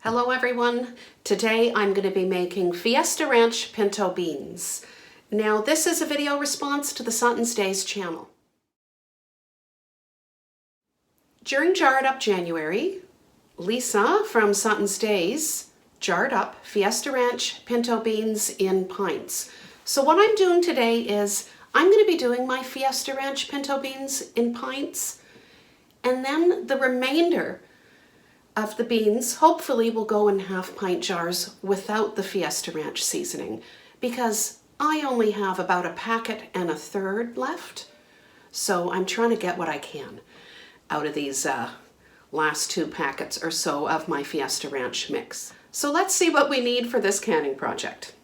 Hello everyone. Today I'm going to be making Fiesta Ranch pinto beans. Now this is a video response to the Suttons Daze channel. During Jarred Up January, Leisa from Suttons Daze jarred up Fiesta Ranch pinto beans in pints. So what I'm doing today is I'm going to be doing my Fiesta Ranch pinto beans in pints, and then the remainder of the beans hopefully will go in half-pint jars without the Fiesta Ranch seasoning, because I only have about a packet and a third left. So I'm trying to get what I can out of these last 2 packets or so of my Fiesta Ranch mix. So let's see what we need for this canning project.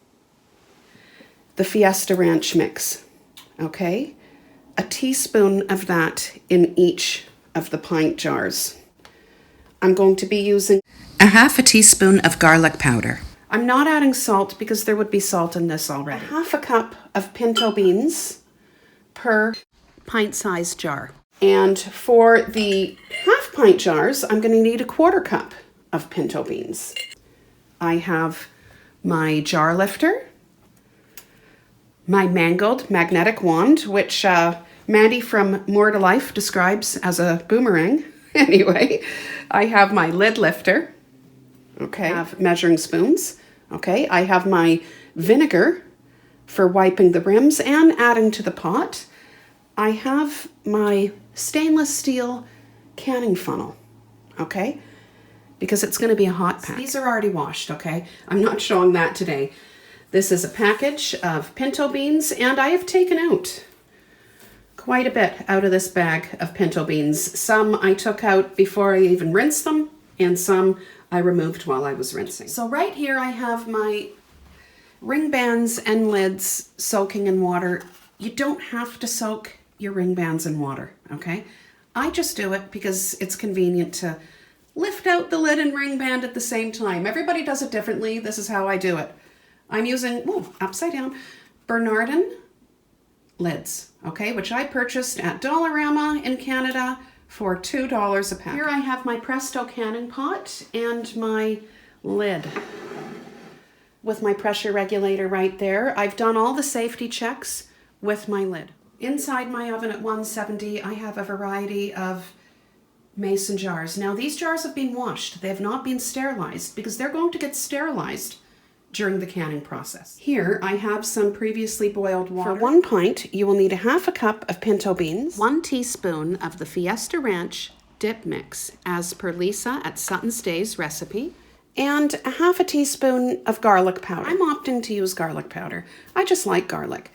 The Fiesta Ranch mix, okay? A teaspoon of that in each of the pint jars. I'm going to be using a half a teaspoon of garlic powder. I'm not adding salt because there would be salt in this already. A half a cup of pinto beans per pint-sized jar. And for the half-pint jars, I'm going to need a 1/4 cup of pinto beans. I have my jar lifter, my mangled magnetic wand, which Maddie from More to Life describes as a boomerang. Anyway, I have my lid lifter, okay, I have measuring spoons, okay, I have my vinegar for wiping the rims and adding to the pot. I have my stainless steel canning funnel, okay, because it's going to be a hot pack. These are already washed, okay, I'm not showing that today. This is a package of pinto beans, and I have taken out quite a bit out of this bag of pinto beans. Some I took out before I even rinsed them, and some I removed while I was rinsing. So right here I have my ring bands and lids soaking in water. You don't have to soak your ring bands in water, okay? I just do it because it's convenient to lift out the lid and ring band at the same time. Everybody does it differently. This is how I do it. I'm using, upside down, Bernardin lids, okay, which I purchased at Dollarama in Canada for $2 a pack. Here I have my Presto canning pot and my lid with my pressure regulator right there. I've done all the safety checks with my lid. Inside my oven at 170, I have a variety of mason jars. Now these jars have been washed. They have not been sterilized because they're going to get sterilized during the canning process. Here I have some previously boiled water. For 1 pint, you will need a half a cup of pinto beans, 1 teaspoon of the Fiesta Ranch dip mix, as per Leisa at Suttons Daze recipe, and a half a teaspoon of garlic powder. I'm opting to use garlic powder. I just like garlic.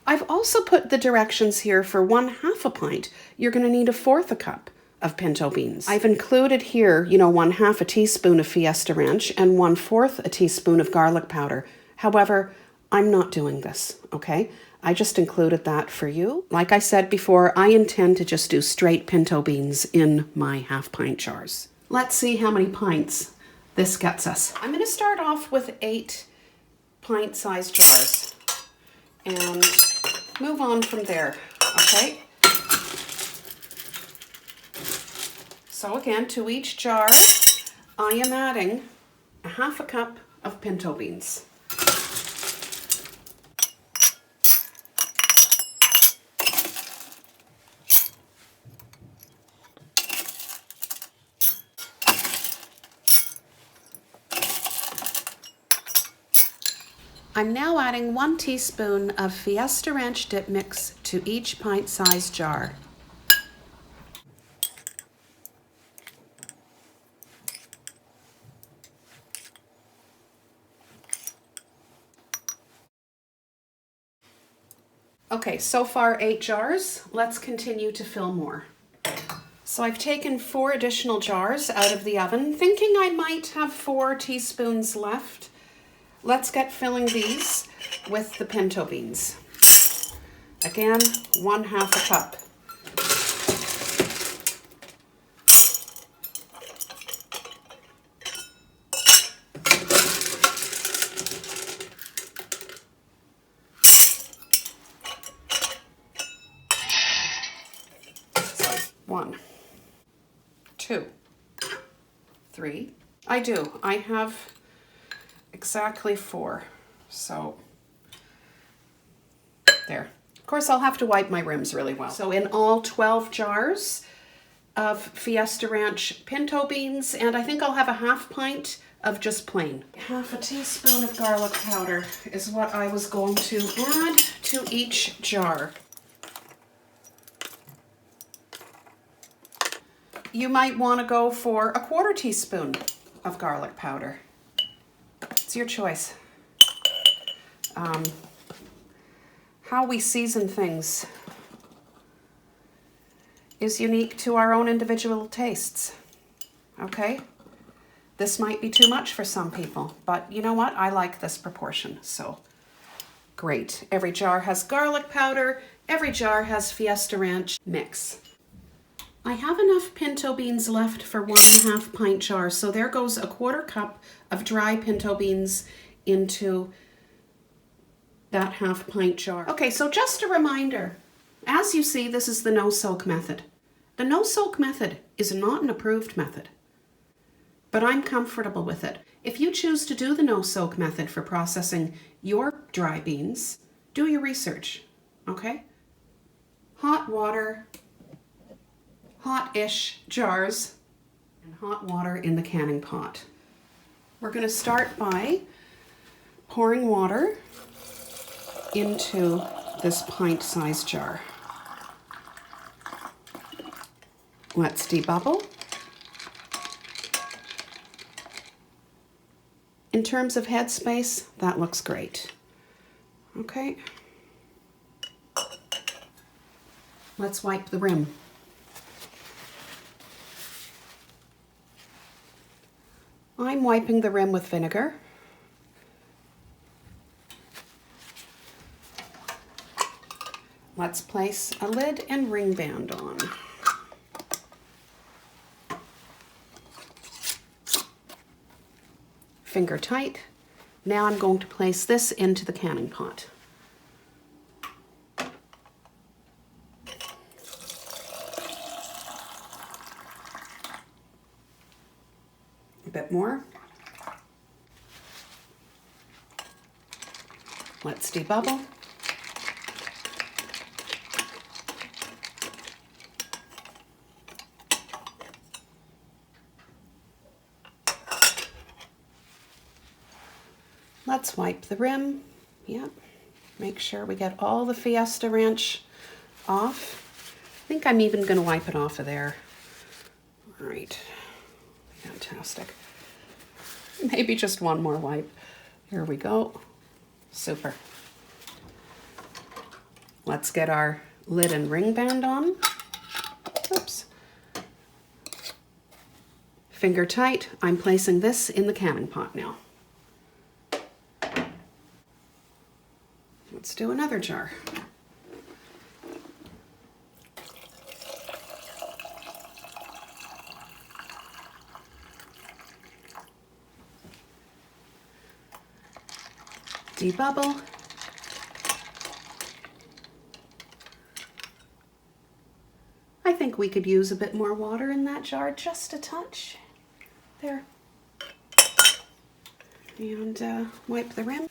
I've also put the directions here for 1/2 a pint. You're going to need a 1/4 a cup of pinto beans. I've included here, 1/2 a teaspoon of Fiesta Ranch and 1/4 a teaspoon of garlic powder. However, I'm not doing this, okay? I just included that for you. Like I said before, I intend to just do straight pinto beans in my half-pint jars. Let's see how many pints this gets us. I'm going to start off with 8 pint-sized jars and move on from there, okay? So again, to each jar, I am adding a half a cup of pinto beans. I'm now adding 1 teaspoon of Fiesta Ranch dip mix to each pint-sized jar. Okay, so far 8 jars. Let's continue to fill more. So I've taken 4 additional jars out of the oven, thinking I might have 4 teaspoons left. Let's get filling these with the pinto beans. Again, 1/2 a cup. So, 1, 2, 3. I do. I have exactly 4. So there. Of course, I'll have to wipe my rims really well. So in all, 12 jars of Fiesta Ranch pinto beans, and I think I'll have a half pint of just plain. Half a teaspoon of garlic powder is what I was going to add to each jar. You might want to go for a 1/4 teaspoon of garlic powder. It's your choice. How we season things is unique to our own individual tastes, okay? This might be too much for some people, but you know what? I like this proportion, so great. Every jar has garlic powder, every jar has Fiesta Ranch mix. I have enough pinto beans left for 1.5 pint jar, so there goes a 1/4 cup of dry pinto beans into that half pint jar. Okay, so just a reminder, as you see, this is the no-soak method. The no-soak method is not an approved method, but I'm comfortable with it. If you choose to do the no-soak method for processing your dry beans, do your research, okay? Hot water, hot-ish jars, and hot water in the canning pot. We're going to start by pouring water into this pint-sized jar. Let's debubble. In terms of headspace, that looks great. Okay. Let's wipe the rim. I'm wiping the rim with vinegar. Let's place a lid and ring band on. Finger tight. Now I'm going to place this into the canning pot. A bit more. Let's debubble. Let's wipe the rim. Yep. Make sure we get all the Fiesta Ranch off. I think I'm even going to wipe it off of there. All right. Fantastic. Maybe just one more wipe. Here we go. Super. Let's get our lid and ring band on. Oops. Finger tight. I'm placing this in the canning pot now. Let's do another jar. Debubble. I think we could use a bit more water in that jar, just a touch. There. And wipe the rim.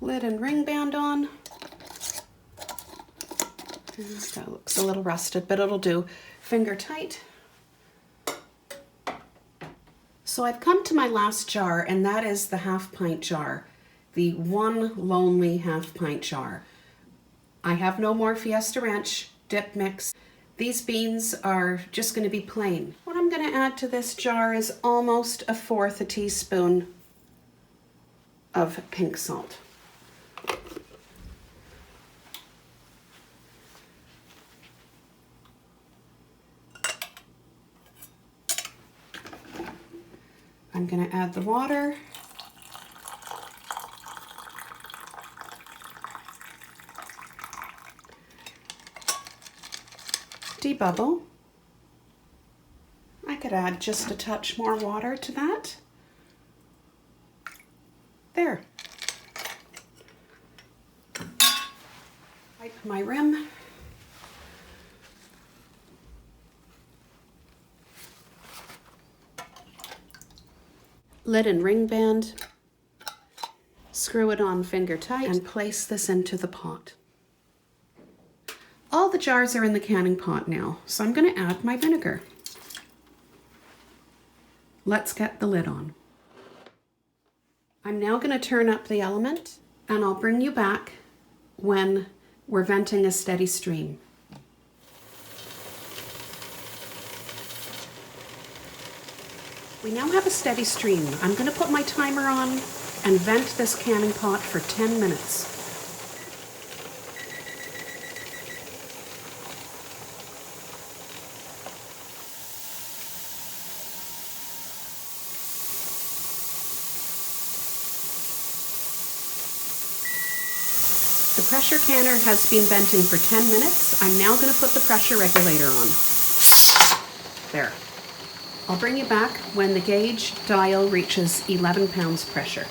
Lid and ring band on. That looks a little rusted, but it'll do. Finger tight. So I've come to my last jar, and that is the half pint jar. The one lonely half pint jar. I have no more Fiesta Ranch dip mix. These beans are just going to be plain. What I'm going to add to this jar is almost 1/4 teaspoon of pink salt. I'm going to add the water. Debubble. I could add just a touch more water to that. There. my rim. Lid and ring band. Screw it on finger tight and place this into the pot. All the jars are in the canning pot now, so I'm going to add my vinegar. Let's get the lid on. I'm now going to turn up the element, and I'll bring you back when we're venting a steady stream. We now have a steady stream. I'm going to put my timer on and vent this canning pot for 10 minutes. The pressure canner has been venting for 10 minutes. I'm now going to put the pressure regulator on. There. I'll bring you back when the gauge dial reaches 11 pounds pressure.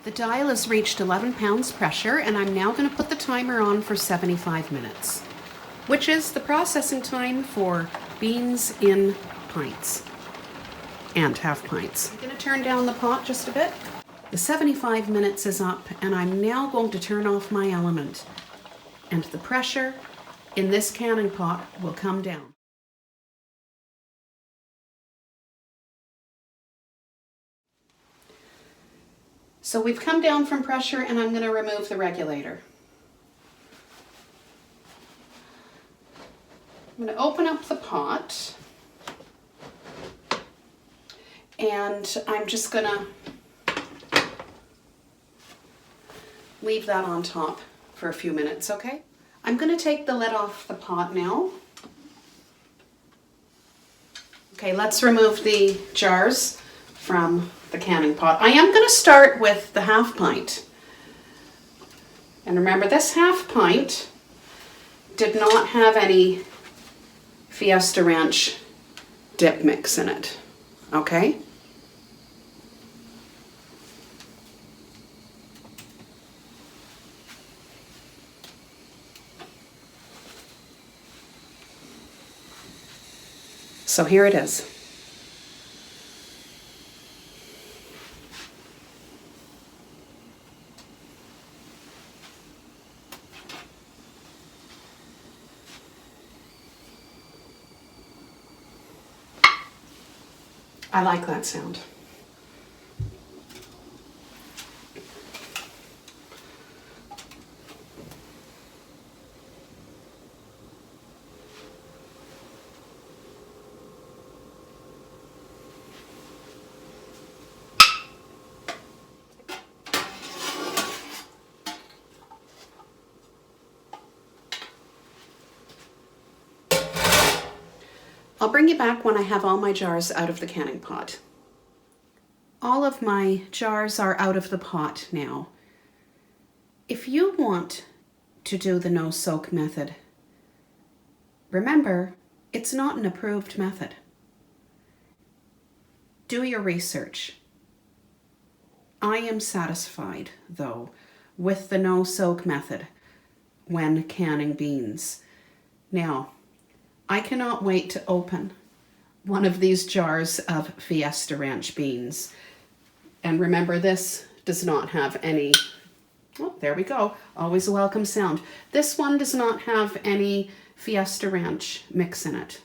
The dial has reached 11 pounds pressure, and I'm now going to put the timer on for 75 minutes, which is the processing time for beans in pints and half pints. I'm going to turn down the pot just a bit. The 75 minutes is up, and I'm now going to turn off my element, and the pressure in this canning pot will come down. So we've come down from pressure, and I'm going to remove the regulator. I'm going to open up the pot, and I'm just going to leave that on top for a few minutes, okay? I'm going to take the lid off the pot now. Okay, let's remove the jars from the canning pot. I am going to start with the half pint. And remember, this half pint did not have any Fiesta Ranch dip mix in it, okay? So here it is. I like that sound. I'll bring you back when I have all my jars out of the canning pot. All of my jars are out of the pot now. If you want to do the no soak method, remember, it's not an approved method. Do your research. I am satisfied, though, with the no soak method when canning beans. Now, I cannot wait to open one of these jars of Fiesta Ranch beans. And remember, this does not have any, oh, there we go, always a welcome sound. This one does not have any Fiesta Ranch mix in it.